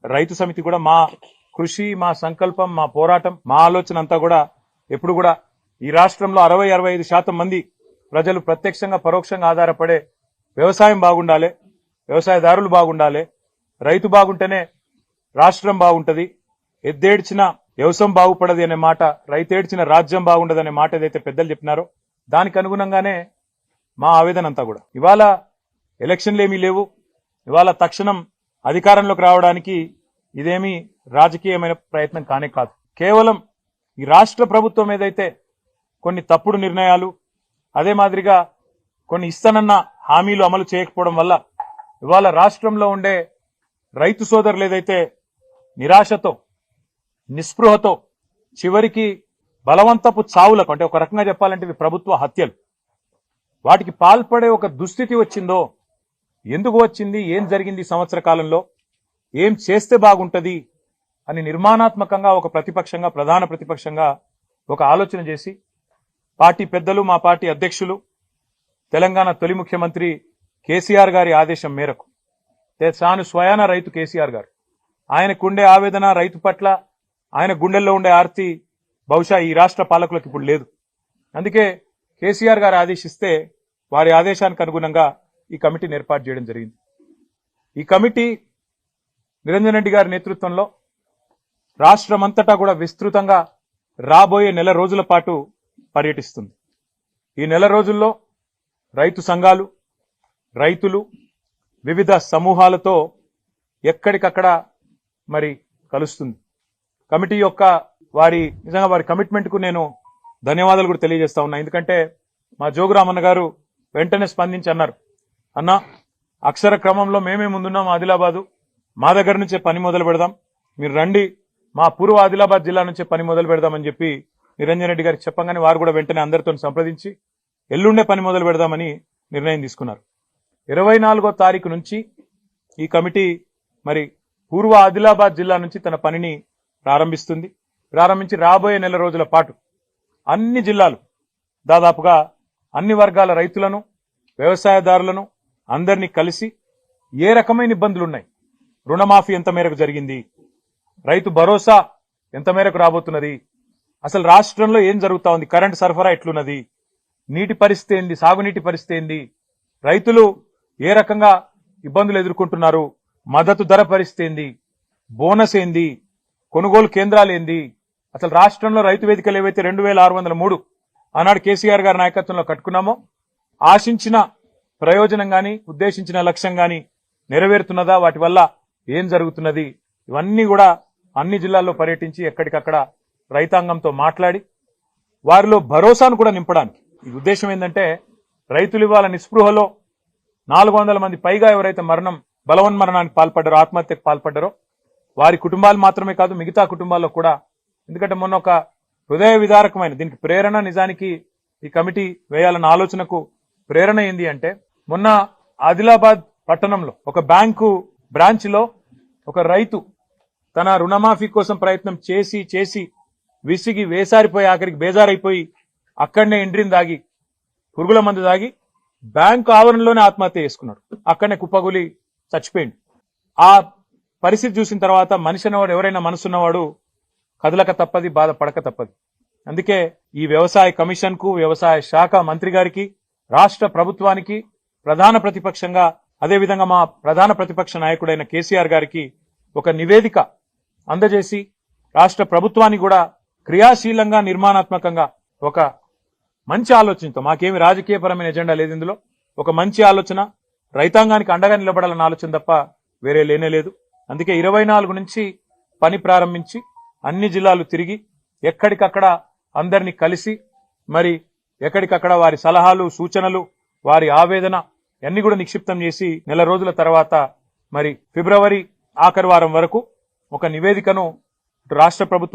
రైతు సమితి కూడా మా కృషి, మా సంకల్పం, మా పోరాటం, మా ఆలోచన అంతా కూడా ఎప్పుడు కూడా ఈ రాష్ట్రంలో 60-65% మంది ప్రజలు ప్రత్యక్షంగా పరోక్షంగా ఆధారపడే వ్యవసాయం బాగుండాలి, వ్యవసాయదారులు బాగుండాలి, రైతు బాగుంటేనే రాష్ట్రం బాగుంటది, ఎద్దేడ్చిన వ్యవసాయం బాగుపడది అనే మాట, రైతేడ్చిన రాజ్యం బాగుండదు అనే మాట ఏదైతే పెద్దలు చెప్పినారో దానికి అనుగుణంగానే మా ఆవేదన అంతా కూడా. ఇవాళ ఎలక్షన్లు ఏమీ లేవు, ఇవాళ తక్షణం అధికారంలోకి రావడానికి ఇదేమీ రాజకీయమైన ప్రయత్నం కానే కాదు. కేవలం ఈ రాష్ట్ర ప్రభుత్వం ఏదైతే కొన్ని తప్పుడు నిర్ణయాలు, అదే మాదిరిగా కొన్ని ఇస్తానన్న హామీలు అమలు చేయకపోవడం వల్ల ఇవాళ రాష్ట్రంలో ఉండే రైతు సోదరులు ఏదైతే నిరాశతో, నిస్పృహతో, చివరికి బలవంతపు చావులకు, అంటే ఒక రకంగా చెప్పాలంటే ఇవి ప్రభుత్వ హత్యలు, వాటికి పాల్పడే ఒక దుస్థితి వచ్చిందో, ఎందుకు వచ్చింది, ఏం జరిగింది సంవత్సర కాలంలో, ఏం చేస్తే బాగుంటది అని నిర్మాణాత్మకంగా ఒక ప్రతిపక్షంగా, ప్రధాన ప్రతిపక్షంగా ఒక ఆలోచన చేసి పార్టీ పెద్దలు, మా పార్టీ అధ్యక్షులు, తెలంగాణ తొలి ముఖ్యమంత్రి కేసీఆర్ గారి ఆదేశం మేరకు, తాను స్వయాన రైతు కేసీఆర్ గారు, ఆయనకుండే ఆవేదన రైతు పట్ల, ఆయన గుండెల్లో ఉండే ఆర్తి బహుశా ఈ రాష్ట్ర పాలకులకు ఇప్పుడు లేదు. అందుకే కేసీఆర్ గారు ఆదేశిస్తే వారి ఆదేశానికి అనుగుణంగా ఈ కమిటీని ఏర్పాటు చేయడం జరిగింది. ఈ కమిటీ నిరంజన్ రెడ్డి గారి నేతృత్వంలో రాష్ట్రమంతటా కూడా విస్తృతంగా రాబోయే నెల రోజుల పాటు పర్యటిస్తుంది. ఈ నెల రోజుల్లో రైతు సంఘాలు, రైతులు, వివిధ సమూహాలతో ఎక్కడికక్కడ మరి కలుస్తుంది. కమిటీ యొక్క నిజంగా వారి కమిట్మెంట్ కు నేను ధన్యవాదాలు కూడా తెలియజేస్తా ఉన్నా. ఎందుకంటే మా జోగురామన్న గారు వెంటనే స్పందించి అన్నారు, అన్న అక్షర క్రమంలో మేమే ముందున్నాం ఆదిలాబాదు, మా దగ్గర నుంచే పని మొదలు పెడదాం, మీరు రండి, మా పూర్వ ఆదిలాబాద్ జిల్లా నుంచే పని మొదలు పెడదామని చెప్పి నిరంజన్ రెడ్డి గారికి చెప్పగానే వారు కూడా వెంటనే అందరితో సంప్రదించి ఎల్లుండే పని మొదలు పెడదామని నిర్ణయం తీసుకున్నారు. 24వ తారీఖు నుంచి ఈ కమిటీ మరి పూర్వ ఆదిలాబాద్ జిల్లా నుంచి తన పనిని ప్రారంభించి రాబోయే నెల రోజుల పాటు అన్ని జిల్లాలు, దాదాపుగా అన్ని వర్గాల రైతులను, వ్యవసాయదారులను అందరినీ కలిసి ఏ రకమైన ఇబ్బందులున్నాయి, రుణమాఫీ ఎంత మేరకు జరిగింది, రైతు భరోసా ఎంత మేరకు రాబోతున్నది, అసలు రాష్ట్రంలో ఏం జరుగుతా ఉంది, కరెంటు సరఫరా ఎట్లున్నది, నీటి పరిస్థితి ఏంది, సాగునీటి పరిస్థితి ఏంది, రైతులు ఏ రకంగా ఇబ్బందులు ఎదుర్కొంటున్నారు, మద్దతు ధర పరిస్థితి ఏంది, బోనస్ ఏంది, కొనుగోలు కేంద్రాలు ఏంది, అసలు రాష్ట్రంలో రైతు వేదికలు ఏవైతే 2603 ఆనాడు కేసీఆర్ గారి నాయకత్వంలో కట్టుకున్నామో ఆశించిన ప్రయోజనం గాని, ఉద్దేశించిన లక్ష్యం గాని నెరవేరుతున్నదా, వాటి వల్ల ఏం జరుగుతున్నది, ఇవన్నీ కూడా అన్ని జిల్లాల్లో పర్యటించి ఎక్కడికక్కడ రైతాంగంతో మాట్లాడి వారిలో భరోసాను కూడా నింపడానికి. ఈ ఉద్దేశం ఏంటంటే రైతులు ఇవాళ నిస్పృహలో 400 మంది పైగా ఎవరైతే బలవన్మరణానికి పాల్పడ్డారో, ఆత్మహత్యకు పాల్పడ్డారో వారి కుటుంబాలు మాత్రమే కాదు మిగతా కుటుంబాల్లో కూడా. ఎందుకంటే మొన్న ఒక హృదయ విదారకమైన దీనికి ప్రేరణ, నిజానికి ఈ కమిటీ వేయాలన్న ఆలోచనకు ప్రేరణ ఏంది అంటే, మొన్న ఆదిలాబాద్ పట్టణంలో ఒక బ్యాంకు బ్రాంచ్ లో ఒక రైతు తన రుణమాఫీ కోసం ప్రయత్నం చేసి విసిగి వేసారిపోయి ఆఖరికి బేజారైపోయి అక్కడనే ఎండ్రిని దాగి, పురుగుల మందు దాగి బ్యాంకు ఆవరణలోనే ఆత్మహత్య చేసుకున్నాడు. అక్కడనే కుప్పగులి చచ్చిపోయింది. ఆ పరిస్థితి చూసిన తర్వాత మనిషి అన్నవాడు, ఎవరైనా మనసున్నవాడు కదలక తప్పది, బాధపడక తప్పది. అందుకే ఈ వ్యవసాయ కమిషన్ కు, వ్యవసాయ శాఖ మంత్రి గారికి, రాష్ట్ర ప్రభుత్వానికి, ప్రధాన ప్రతిపక్షంగా అదేవిధంగా మా ప్రధాన ప్రతిపక్ష నాయకుడైన కేసీఆర్ గారికి ఒక నివేదిక అందజేసి రాష్ట్ర ప్రభుత్వానికి కూడా క్రియాశీలంగా, నిర్మాణాత్మకంగా ఒక మంచి ఆలోచనతో, మాకేమి రాజకీయపరమైన ఎజెండా లేదు ఇందులో, ఒక మంచి ఆలోచన, రైతాంగానికి అండగా నిలబడాలన్న ఆలోచన తప్ప వేరే లేనే లేదు. అందుకే 24 నుంచి పని ప్రారంభించి అన్ని జిల్లాలు తిరిగి ఎక్కడికక్కడ అందరినీ కలిసి మరి ఎక్కడికక్కడ వారి సలహాలు, సూచనలు, వారి ఆవేదన అన్ని కూడా నిక్షిప్తం చేసి నెల రోజుల తర్వాత మరి ఫిబ్రవరి ఆఖరి వారం వరకు ఒక నివేదికను రాష్ట్ర ప్రభుత్వం